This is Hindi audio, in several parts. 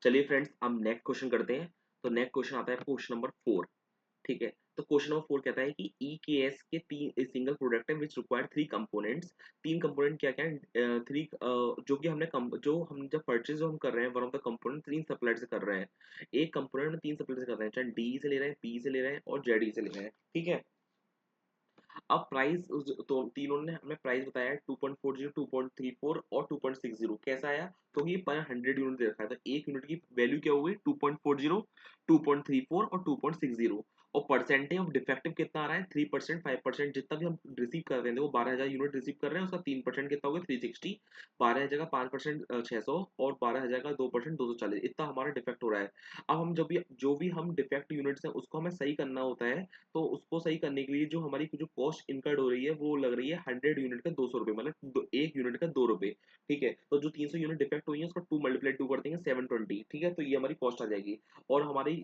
चलिए फ्रेंड्स, हम नेक्स्ट क्वेश्चन करते हैं। तो नेक्स्ट क्वेश्चन आता है क्वेश्चन नंबर 4। ठीक है, तो क्वेश्चन नंबर 4 कहता है कि ईकेएस के तीन सिंगल प्रोडक्ट है विच रिक्वायर थ्री कंपोनेंट्स। तीन कंपोनेंट क्या क्या है? थ्री जो कि जो हम जब परचेज हम कर रहे हैं वन ऑफ द कंपोनेंट तीन सप्लायर से कर रहे हैं। एक कंपोनेंट में तीन सप्लायर से कर रहे हैं, चाहे डी से ले रहे हैं, बी से ले रहे हैं और जेड से ले रहे हैं। ठीक है, अब प्राइस तो तीनों ने हमें प्राइस बताया है 2.40, 2.34 और 2.60। कैसा आया? तो ये पर 100 यूनिट दे रखा है, तो एक यूनिट की वैल्यू क्या होगी? 2.40, 2.34 और 2.60। और परसेंटेज ऑफ डिफेक्टिव कितना आ रहा है? 3%, 5%। जितना भी हम रिसीव कर रहे हैं, देखो 12,000 यूनिट रिसीव कर रहे हैं, उसका 3% कितना होगा? 360। 12,000 का 5% 600 और 12,000 का 2% 240। इतना हमारा डिफेक्ट हो रहा है। अब हम जो भी हम डिफेक्ट यूनिट्स हैं उसको हमें सही करना होता है। तो उसको सही करने के लिए जो हमारी जो कॉस्ट इनकर्ड हो रही है वो लग रही है 100 यूनिट का 200 रुपये, मतलब एक यूनिट का 2 रुपये। ठीक है, तो जो 300 यूनिट डिफेक्ट हुई है उसका 2 × 2 कर देंगे 720। ठीक है, तो ये हमारी कॉस्ट आ जाएगी। और हमारी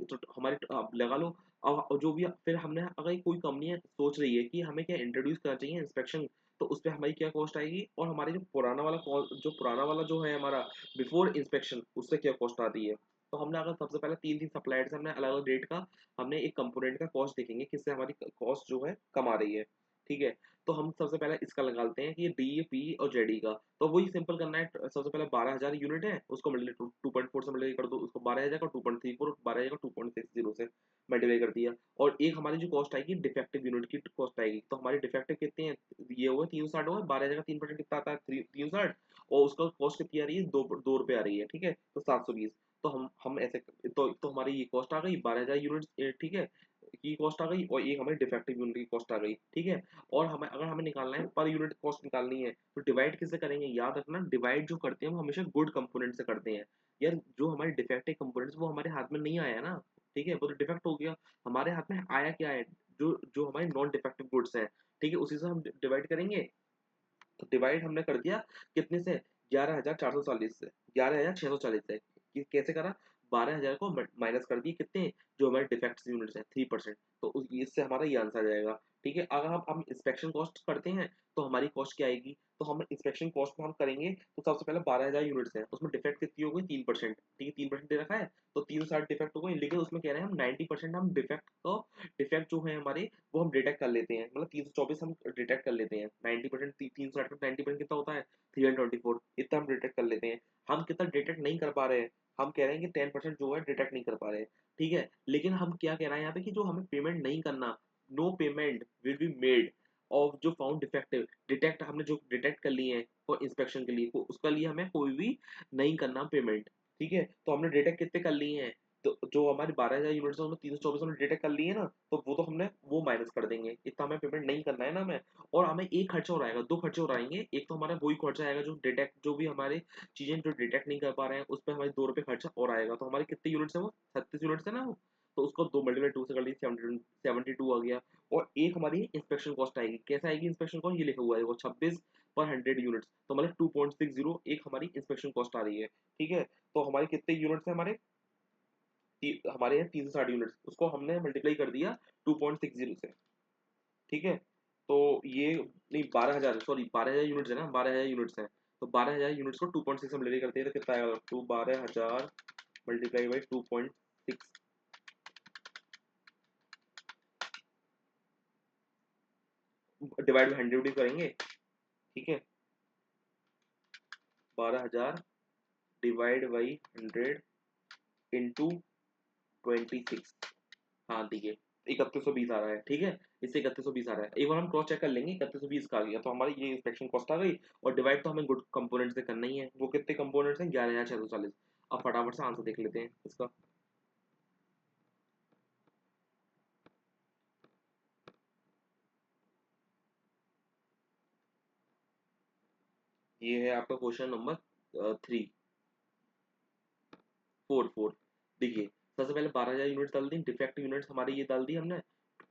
अब लगा लो। अब जो भी फिर हमने अगर कोई कंपनी सोच रही है कि हमें क्या इंट्रोड्यूस करना चाहिए इंस्पेक्शन, तो उस पर हमारी क्या कॉस्ट आएगी, और हमारे जो पुराना वाला जो है हमारा बिफोर इंस्पेक्शन, उससे क्या कॉस्ट आती है। तो हमने अगर सबसे पहले तीन तीन सप्लायर से हमने अलग अलग रेट का हमने एक कंपोनेंट का कॉस्ट देखेंगे किससे हमारी कॉस्ट जो है कम आ रही है। ठीक है, तो हम सबसे पहले इसका लगाते हैं कि ये डी पी और जेडी का। तो वही सिंपल करना है। सबसे पहले 12,000 यूनिट है, उसको मल्टीप्लाई 2.4 से मल्टीप्लाई कर दो, उसको 12,000 का 2.34, 12,000 का 2.60 से मल्टीप्लाई कर दिया। और एक हमारी जो कॉस्ट आएगी डिफेक्टिव यूनिट की कॉस्ट आएगी। तो हमारी डिफेक्टिव कितनी है? ये हुआ 360 हुआ, 12,000 का 3% कितना आता है? 360। और उसका कॉस्ट कितनी आ रही है? 2 रुपये आ रही है। ठीक है, तो 720। तो हम ऐसे तो हमारी ये कॉस्ट आ गई 12,000 यूनिट। ठीक है, की कॉस्ट आ गई, और एक हमारी डिफेक्टिव यूनिट की कॉस्ट आ गई। ठीक है, और हमें अगर हमें निकालना है पर यूनिट कॉस्ट निकालनी है, तो डिवाइड किससे करेंगे? याद रखना, डिवाइड जो करते हैं हम हमेशा गुड कंपोनेंट से करते हैं। यार जो हमारे डिफेक्टिव कंपोनेंट्स वो हमारे हाथ में नहीं आया ना। ठीक है, वो तो डिफेक्ट हो गया। हमारे हाथ में आया क्या है? जो जो हमारे नॉन डिफेक्टिव गुड्स हैं। ठीक है, उसी से हम डिवाइड करेंगे। तो डिवाइड हमने कर दिया कितने से? 11,440 से, 11,640 से। कैसे करा? 12,000 को माइनस कर दिए कितने? जो हमारे डिफेक्ट यूनिट्स हैं 3%। तो इससे हमारा ये आंसर आ जाएगा। ठीक है, अगर हम इंस्पेक्शन कॉस्ट करते हैं तो हमारी कॉस्ट क्या आएगी? तो हम इंस्पेक्शन कॉस्ट में हम करेंगे तो सबसे पहले 12,000 यूनिट्स हैं, उसमें डिफेक्ट कितनी हो गई? 3%। ठीक है, 3% दे रखा है, तो 360 डिफेक्ट हो गए, लेकिन उसमें कह रहे हैं हम 90% हम डिफेक्ट जो है हमारे वो हम डिटेक्ट कर लेते हैं, मतलब 324 हम डिटेक्ट कर लेते हैं। 90% 360 का 90% कितना होता है? 324। इतना हम डिटेक्ट कर लेते हैं। हम कितना डिटेक्ट नहीं कर पा रहे हैं? हम कह रहे हैं कि 10% जो है डिटेक्ट नहीं कर पा रहे हैं। ठीक है, लेकिन हम क्या कह रहे हैं यहाँ पे कि जो हमें पेमेंट नहीं करना, no payment will be made of जो फाउंड डिफेक्टिव। डिटेक्ट हमने जो डिटेक्ट कर लिए हैं फॉर इंस्पेक्शन के लिए, उसका लिए हमें कोई भी नहीं करना पेमेंट। ठीक है, तो हमने डिटेक्ट कितने कर लिए हैं? तो जो हमारी 12,000 यूनिट्स है उनमें 324 हमने डिटेक्ट कर लिए ना, तो वो तो हमने वो माइनस कर देंगे, इतना हमें पेमेंट नहीं करना है ना हमें। और हमें एक खर्चा और आएगा, दो खर्चे और आएंगे। एक तो हमारा वही खर्चा आएगा जो डिटेक्ट जो भी हमारे चीजें जो डिटेक्ट नहीं कर पा रहे हैं उस पर हमारे 2 रुपये खर्चा और आएगा। तो हमारे कितने यूनिट्स है? वो 36 यूनिट्स है ना वो। तो उसको 2 × 2 से कर ली, 72 आ गया। और एक हमारी इंस्पेक्शन कॉस्ट आएगी। कैसे आएगी इंस्पेक्शन कॉस्ट? ये लिखा हुआ है वो 26 पर 100 यूनिट्स, तो मतलब 2.60 एक हमारी इंस्पेक्शन कॉस्ट आ रही है। ठीक है, तो हमारे कितने यूनिट्स है? हमारे यहाँ 360 यूनिट्स, उसको हमने मल्टीप्लाई कर दिया 2.60 से। ठीक है, तो ये नहीं 12,000, सॉरी 12,000 यूनिट्स है ना, 12,000 यूनिट्स हैं। तो 12,000 यूनिट्स को 2.6 से मल्टीप्लाई करते हैं तो कितना आएगा? 12,000 मल्टीप्लाई बाई 2.6 डिवाइड बाई 100 करेंगे। ठीक है, 12,000 डिवाइड बाई 100 इंटू 26। हाँ ठीक है, 3120 आ रहा है। ठीक है, इससे 3120 आ रहा है। एक बार हम क्रॉस चेक कर लेंगे, 3120 का आ गया तो हमारी ये इंस्पेक्शन कॉस्ट आ गई। और डिवाइड तो हमें गुड कंपोनेंट से करना ही है। वो कितने कंपोनेंट्स हैं? 11,640। अब फटाफट से आंसर देख लेते हैं इसका। ये है आपका क्वेश्चन नंबर 3, 4 देखिए। सबसे पहले 12,000 यूनिट डाल दी, डिफेक्ट यूनिट्स हमारी ये डाल दी हमने,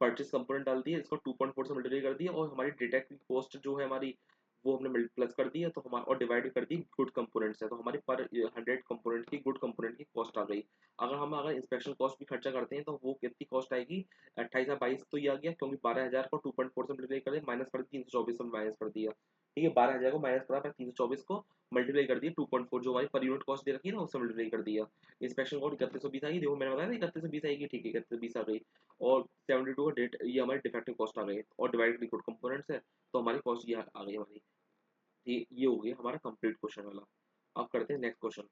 परचेस कंपोनेंट डाल दिए, इसको 2.4 से मल्टीप्लाई कर दिया, और हमारी डिटेक्ट की कॉस्ट जो है हमारी वो हमने प्लस कर दी है, तो हमारा और डिवाइड कर दी गुड कंपोनेंट से, तो हमारी पर 100 कंपोनेंट की गुड कंपोनेंट की कॉस्ट आ गई। अगर इंस्पेक्शन कॉस्ट भी खर्चा करते हैं तो वो कितनी कॉस्ट आएगी? 28 22 तो ये आ गया, क्योंकि 12,000 को 2.4 से मल्टीप्लाई कर दिया, माइनस कर दिया, 324 से माइनस कर दिया। ठीक है, 12,000 को माइनस करा, फिर 324 को मल्टीप्लाई कर दिया 2.4, जो हमारी पर यूनिट कॉस्ट दे रखी है ना, उससे मल्टीप्लाई कर दिया। इंस्पेक्शन कॉस्ट 3120 आई, देखो मैंने बताया था 3120 आएगी, ठीक है 3120 आ गई। और 72 का डेट, ये हमारी डिफेक्टिव कॉस्ट आ गई, और डिवाइड लिक्विड कंपोनेंट्स है, तो हमारी कॉस्ट ये आ गई हमारी। ये हो गया हमारा कंप्लीट क्वेश्चन वाला। अब करते हैं नेक्स्ट क्वेश्चन।